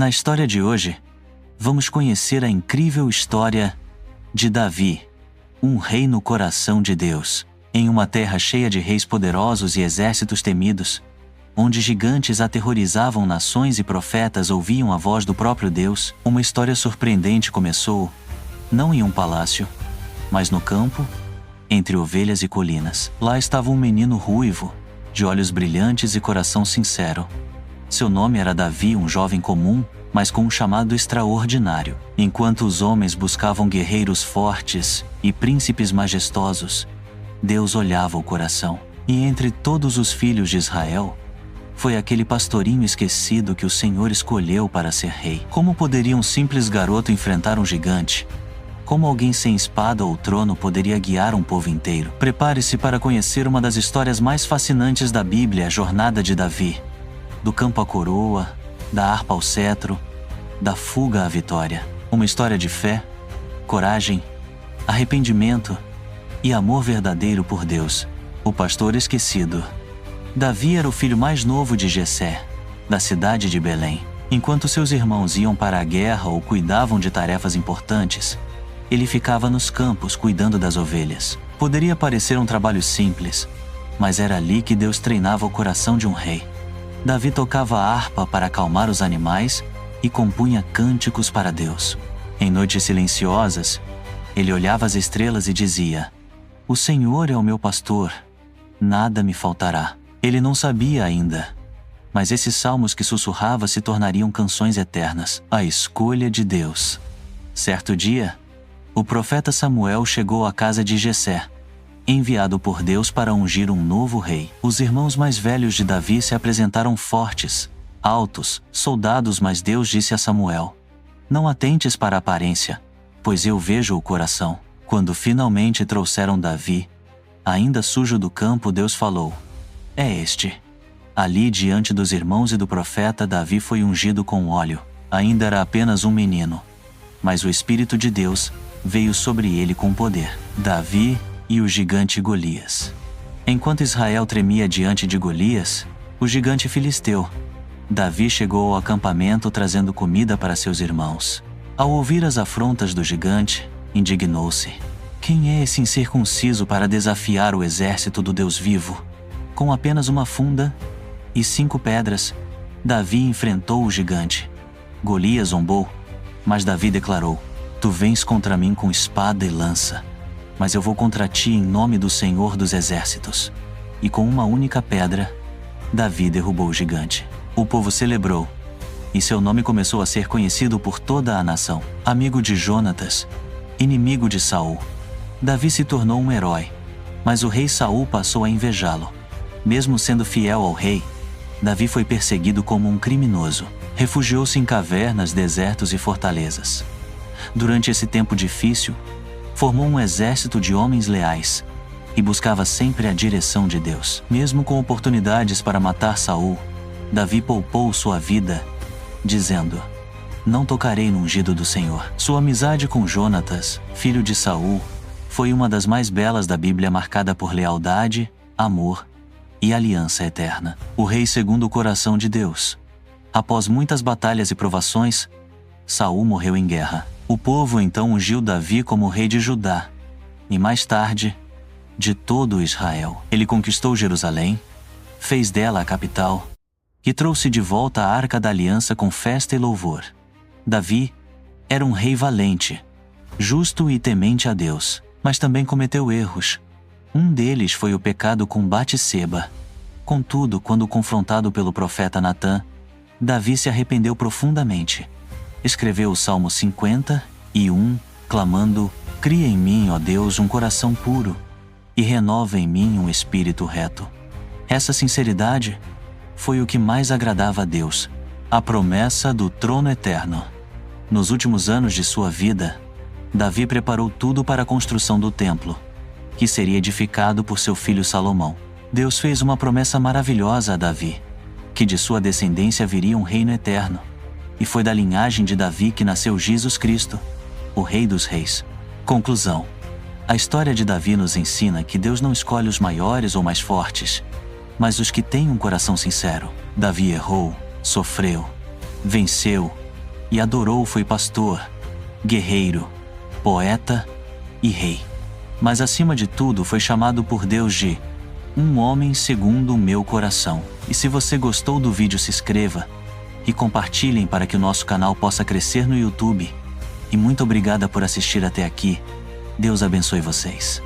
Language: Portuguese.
Na história de hoje, vamos conhecer a incrível história de Davi, um rei no coração de Deus, em uma terra cheia de reis poderosos e exércitos temidos, onde gigantes aterrorizavam nações e profetas ouviam a voz do próprio Deus. Uma história surpreendente começou, não em um palácio, mas no campo, entre ovelhas e colinas. Lá estava um menino ruivo, de olhos brilhantes e coração sincero. Seu nome era Davi, um jovem comum, mas com um chamado extraordinário. Enquanto os homens buscavam guerreiros fortes e príncipes majestosos, Deus olhava o coração. E entre todos os filhos de Israel, foi aquele pastorinho esquecido que o Senhor escolheu para ser rei. Como poderia um simples garoto enfrentar um gigante? Como alguém sem espada ou trono poderia guiar um povo inteiro? Prepare-se para conhecer uma das histórias mais fascinantes da Bíblia, a jornada de Davi. Do campo à coroa, da harpa ao cetro, da fuga à vitória. Uma história de fé, coragem, arrependimento e amor verdadeiro por Deus. O pastor esquecido. Davi era o filho mais novo de Jessé, da cidade de Belém. Enquanto seus irmãos iam para a guerra ou cuidavam de tarefas importantes, ele ficava nos campos cuidando das ovelhas. Poderia parecer um trabalho simples, mas era ali que Deus treinava o coração de um rei. Davi tocava a harpa para acalmar os animais e compunha cânticos para Deus. Em noites silenciosas, ele olhava as estrelas e dizia: "O Senhor é o meu pastor, nada me faltará." Ele não sabia ainda, mas esses salmos que sussurrava se tornariam canções eternas. A escolha de Deus. Certo dia, o profeta Samuel chegou à casa de Jessé, enviado por Deus para ungir um novo rei. Os irmãos mais velhos de Davi se apresentaram fortes, altos, soldados, mas Deus disse a Samuel: "Não atentes para a aparência, pois eu vejo o coração." Quando finalmente trouxeram Davi, ainda sujo do campo, Deus falou: "É este." Ali diante dos irmãos e do profeta, Davi foi ungido com óleo. Ainda era apenas um menino, mas o Espírito de Deus veio sobre ele com poder. Davi e o gigante Golias. Enquanto Israel tremia diante de Golias, o gigante filisteu, Davi chegou ao acampamento trazendo comida para seus irmãos. Ao ouvir as afrontas do gigante, indignou-se. Quem é esse incircunciso para desafiar o exército do Deus vivo? Com apenas uma funda e 5 pedras, Davi enfrentou o gigante. Golias zombou, mas Davi declarou: "Tu vens contra mim com espada e lança, mas eu vou contra ti em nome do Senhor dos Exércitos." E com uma única pedra, Davi derrubou o gigante. O povo celebrou, e seu nome começou a ser conhecido por toda a nação. Amigo de Jonatas, inimigo de Saul, Davi se tornou um herói, mas o rei Saul passou a invejá-lo. Mesmo sendo fiel ao rei, Davi foi perseguido como um criminoso. Refugiou-se em cavernas, desertos e fortalezas. Durante esse tempo difícil, formou um exército de homens leais e buscava sempre a direção de Deus. Mesmo com oportunidades para matar Saul, Davi poupou sua vida, dizendo: "Não tocarei no ungido do Senhor." Sua amizade com Jonatas, filho de Saul, foi uma das mais belas da Bíblia, marcada por lealdade, amor e aliança eterna. O rei segundo o coração de Deus. Após muitas batalhas e provações, Saul morreu em guerra. O povo então ungiu Davi como rei de Judá, e mais tarde, de todo Israel. Ele conquistou Jerusalém, fez dela a capital, e trouxe de volta a Arca da Aliança com festa e louvor. Davi era um rei valente, justo e temente a Deus, mas também cometeu erros. Um deles foi o pecado com Batseba. Contudo, quando confrontado pelo profeta Natã, Davi se arrependeu profundamente. Escreveu o Salmo 51, clamando: "Cria em mim, ó Deus, um coração puro, e renova em mim um espírito reto." Essa sinceridade foi o que mais agradava a Deus, a promessa do trono eterno. Nos últimos anos de sua vida, Davi preparou tudo para a construção do templo, que seria edificado por seu filho Salomão. Deus fez uma promessa maravilhosa a Davi, que de sua descendência viria um reino eterno. E foi da linhagem de Davi que nasceu Jesus Cristo, o Rei dos Reis. Conclusão: a história de Davi nos ensina que Deus não escolhe os maiores ou mais fortes, mas os que têm um coração sincero. Davi errou, sofreu, venceu e adorou foi pastor, guerreiro, poeta e rei. Mas acima de tudo foi chamado por Deus de um homem segundo o meu coração. E se você gostou do vídeo, se inscreva e compartilhem para que o nosso canal possa crescer no YouTube. E muito obrigada por assistir até aqui. Deus abençoe vocês.